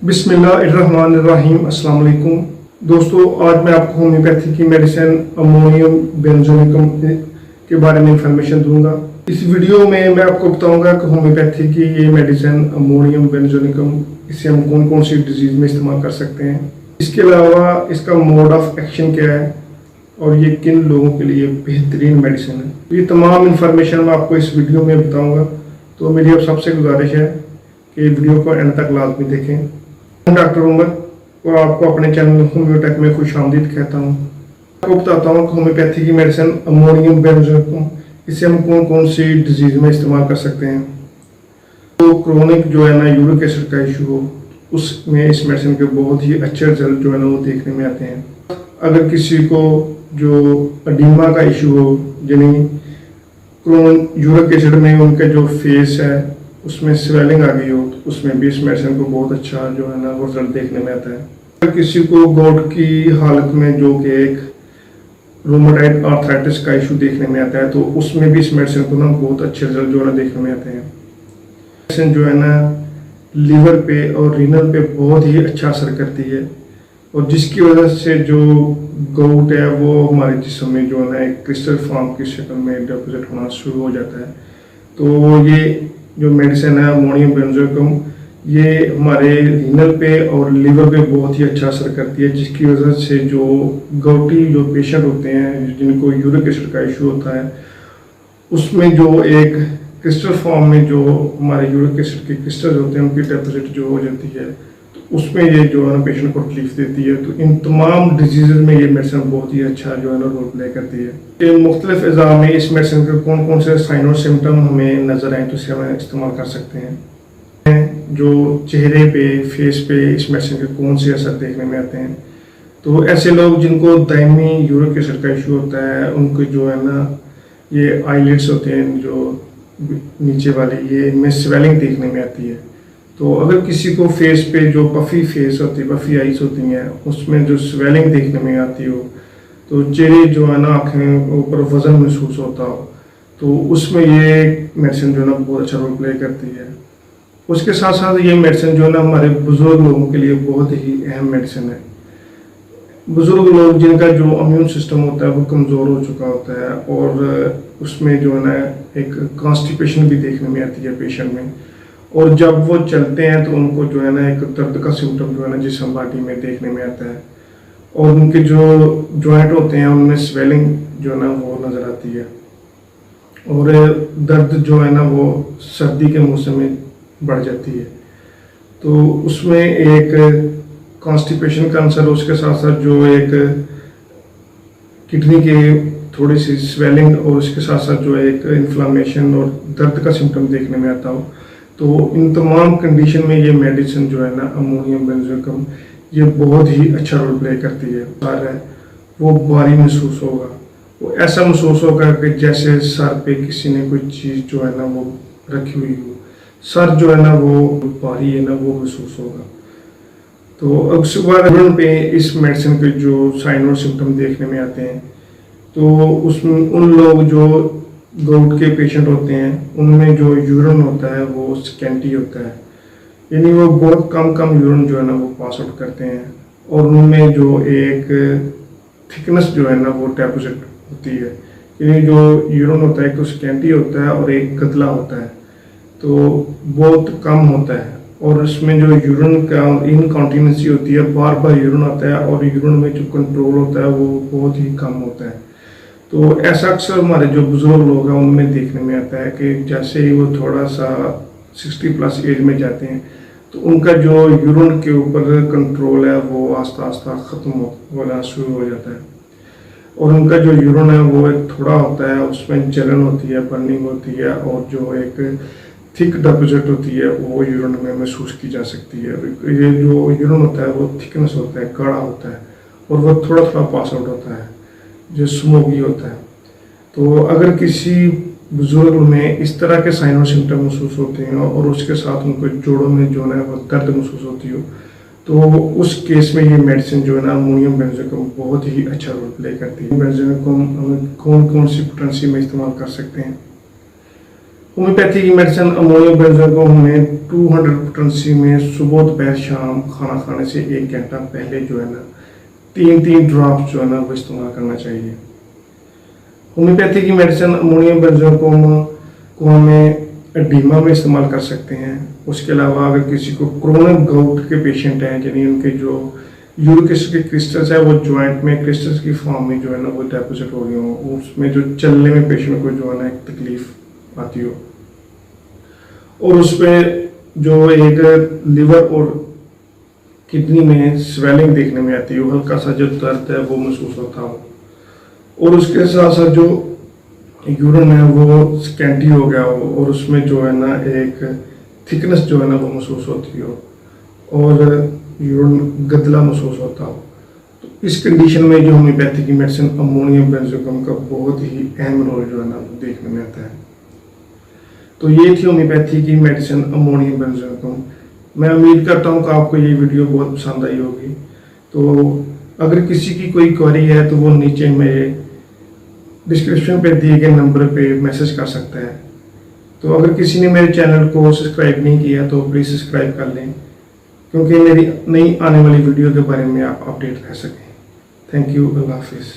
बिस्मिल्लाहिर्रहमानिर्रहीम। अस्सलाम वालेकुम दोस्तों, आज मैं आपको होम्योपैथी की मेडिसिन अमोनियम बेंजोनिकम के बारे में इंफॉर्मेशन दूंगा। इस वीडियो में मैं आपको बताऊंगा कि होम्योपैथी की ये मेडिसिन अमोनियम बेंजोनिकम, इससे हम कौन कौन सी डिजीज़ में इस्तेमाल कर सकते हैं, इसके अलावा इसका मोड ऑफ एक्शन क्या है और ये किन लोगों के लिए बेहतरीन मेडिसिन है। ये तमाम इंफॉर्मेशन मैं आपको इस वीडियो में बताऊँगा, तो मेरी अब सबसे गुजारिश है कि वीडियो को एंड तक लाजमी देखें। डॉक्टर उमर और आपको अपने चैनल होम्योटेक में खुश आमदीद कहता हूँ। आपको बताता हूँ कि होम्योपैथी की मेडिसिन अमोनियम बेंजोनिकम, इससे हम कौन कौन सी डिजीज़ में इस्तेमाल कर सकते हैं। तो क्रोनिक जो है ना यूरिक एसिड का इशू हो, उसमें इस मेडिसिन के बहुत ही अच्छे रिजल्ट जो है ना वो देखने में आते हैं। अगर किसी को जो अडीमा का इशू हो, यानी यूरिक एसिड में उनका जो फेस है उसमें स्वेलिंग आ गई हो, तो उसमें भी इस मेडिसिन को बहुत अच्छा जो है ना वो रिजल्ट देखने में आता है। अगर किसी को गोट की हालत में जो कि एक रूमेटॉइड आर्थराइटिस का इशू देखने में आता है, तो उसमें भी इस मेडिसिन को ना बहुत अच्छे रिजल्ट जो है ना देखने में आते हैं। मेडिसिन जो है ना लीवर पे और रीनल पे बहुत ही अच्छा असर करती है, और जिसकी वजह से जो गोट है वो हमारे जिस्म में जो है ना एक क्रिस्टल फॉर्म की शक्ल में डिपॉजिट होना शुरू हो जाता है। तो ये जो मेडिसिन है अमोनियम बेंजोनिकम, ये हमारे रीनल पे और लीवर पे बहुत ही अच्छा असर करती है, जिसकी वजह से जो गouty जो पेशेंट होते हैं जिनको यूरिक एसिड का इशू होता है, उसमें जो एक क्रिस्टल फॉर्म में जो हमारे यूरिक एसिड के क्रिस्टल होते हैं उनकी डिपॉजिट जो हो जाती है, तो उसमें ये जो है ना पेशेंट को तकलीफ देती है। तो इन तमाम डिजीज़ में ये मेडिसिन बहुत ही अच्छा जो है ना रोल प्ले करती है। ये मुख्तलिफ अज़ा में इस मेडिसिन के कौन कौन से साइन और सिम्टम हमें नज़र आए तो इसे हमें इस्तेमाल कर सकते हैं। जो चेहरे पे, फेस पे इस मेडिसिन के कौन से असर देखने में आते हैं, तो ऐसे लोग जिनको दायमी यूरिक एसिड का इशू होता है, उनको जो है ना ये आईलिड्स होते हैं जो नीचे वाले, ये इनमें स्वेलिंग देखने में आती है। तो अगर किसी को फेस पे जो पफी फेस होती है, पफी आइज होती हैं, उसमें जो स्वेलिंग देखने में आती हो, तो चेहरे जो है ना आँखें ऊपर वजन महसूस होता हो, तो उसमें ये मेडिसिन जो है ना बहुत अच्छा रोल प्ले करती है। उसके साथ साथ ये मेडिसिन जो है ना हमारे बुजुर्ग लोगों के लिए बहुत ही अहम मेडिसिन है। बुजुर्ग लोग जिनका जो इम्यून सिस्टम होता है वो कमज़ोर हो चुका होता है, और उसमें जो है ना एक कॉन्स्टिपेशन भी देखने में आती है पेशेंट में, और जब वो चलते हैं तो उनको जो है ना एक दर्द का सिम्टम जो है ना जिस्म बॉडी में देखने में आता है, और उनके जो जॉइंट होते हैं उनमें स्वेलिंग जो है ना वो नज़र आती है, और दर्द जो है ना वो सर्दी के मौसम में बढ़ जाती है। तो उसमें एक कॉन्स्टिपेशन का आंसर, उसके साथ साथ जो एक किडनी के थोड़ी सी स्वेलिंग, और उसके साथ साथ जो एक इन्फ्लामेशन और दर्द का सिम्टम देखने में आता हो, तो इन तमाम कंडीशन में ये मेडिसिन जो है ना अमोनियम बेंजोनिकम ये बहुत ही अच्छा रोल प्ले करती है। वो भारी महसूस होगा, वो ऐसा महसूस होगा कि जैसे सर पे किसी ने कोई चीज़ जो है ना वो रखी हुई हो, सर जो है ना वो भारी है ना वो महसूस होगा। तो अब सुबह पे इस मेडिसिन के जो साइन और सिम्टम देखने में आते हैं, तो उसमें उन लोग जो गोट के पेशेंट होते हैं उनमें जो यूरिन होता है वो स्कैंटी होता है, यानी वो बहुत कम यूरिन जो है ना वो पास आउट करते हैं, और उनमें जो एक थिकनेस जो है ना वो डिपॉजिट होती है, यानी जो यूरिन होता है एक तो स्कैंटी होता है और एक गदला होता है, तो बहुत कम होता है, और उसमें जो यूरिन का इनकॉन्टिनेंसी होती है, बार बार यूरिन आता है, और यूरिन में जो कंट्रोल होता है वो बहुत ही कम होता है। तो ऐसा अक्सर हमारे जो बुजुर्ग लोग हैं उनमें देखने में आता है कि जैसे ही वो थोड़ा सा 60+ एज में जाते हैं, तो उनका जो यूरिन के ऊपर कंट्रोल है वो आस्ता आस्ता ख़त्म होना शुरू हो जाता है, और उनका जो यूरिन है वो एक थोड़ा होता है, उसमें जलन होती है, बर्निंग होती है, और जो एक थिक डिपॉजिट होती है वो यूरिन में महसूस की जा सकती है। ये जो यूरिन होता है वो थिकनेस होता है, गाढ़ा होता है, और वो थोड़ा थोड़ा पास आउट होता है, जो स्मोकी होता है। तो अगर किसी बुजुर्ग में इस तरह के साइन और सिम्टम महसूस होते हैं, और उसके साथ उनको जोड़ों में जो है वो दर्द महसूस होती हो, तो उस केस में ये मेडिसिन जो है ना अमोनियम बेंजोनिकम बहुत ही अच्छा रोल प्ले करती है। बेंजोनिकम हम कौन कौन सी पोटेंसी में इस्तेमाल कर सकते हैं। होम्योपैथी की मेडिसिन अमोनियम बेंजोइक को हमें 200 पोटेंसी में सुबह दोपहर शाम खाना खाने से 1 घंटा पहले जो है ना 3 ड्रॉप जो है ना वो इस्तेमाल करना चाहिए। होम्योपैथी की मेडिसिन अमोनियम बेंजोइक को हमें एडिमा में इस्तेमाल कर सकते हैं। उसके अलावा अगर किसी को क्रोनिक गाउट के पेशेंट हैं, यानी उनके जो यूरिक एसिड के क्रिस्टल्स है वो जॉइंट में क्रिस्टल्स की फॉर्म में जो है ना वो डेपोजिट हो गए हो, उसमें जो चलने में पेशेंट को जो है ना एक तकलीफ आती हो, और उसमें जो एक लिवर और किडनी में स्वेलिंग देखने में आती है, हल्का सा जो दर्द है वो महसूस होता हो, और उसके साथ साथ जो यूरिन है वो स्कैंटी हो गया हो और उसमें जो है ना एक थिकनेस जो है ना वो महसूस होती हो और यूरिन गदला महसूस होता हो, तो इस कंडीशन में जो होम्योपैथी की मेडिसिन अमोनियम बेंजोइक का बहुत ही अहम रोल जो है ना देखने में आता है। तो ये थी होम्योपैथी की मेडिसिन अमोनियम बेंजोइक। मैं उम्मीद करता हूँ कि आपको ये वीडियो बहुत पसंद आई होगी। तो अगर किसी की कोई क्वेरी है तो वो नीचे मेरे डिस्क्रिप्शन पे दिए गए नंबर पे मैसेज कर सकता है। तो अगर किसी ने मेरे चैनल को सब्सक्राइब नहीं किया तो प्लीज़ सब्सक्राइब कर लें, क्योंकि मेरी नई आने वाली वीडियो के बारे में आप अपडेट रह सकें। थैंक यू, अल्लाह हाफिज़।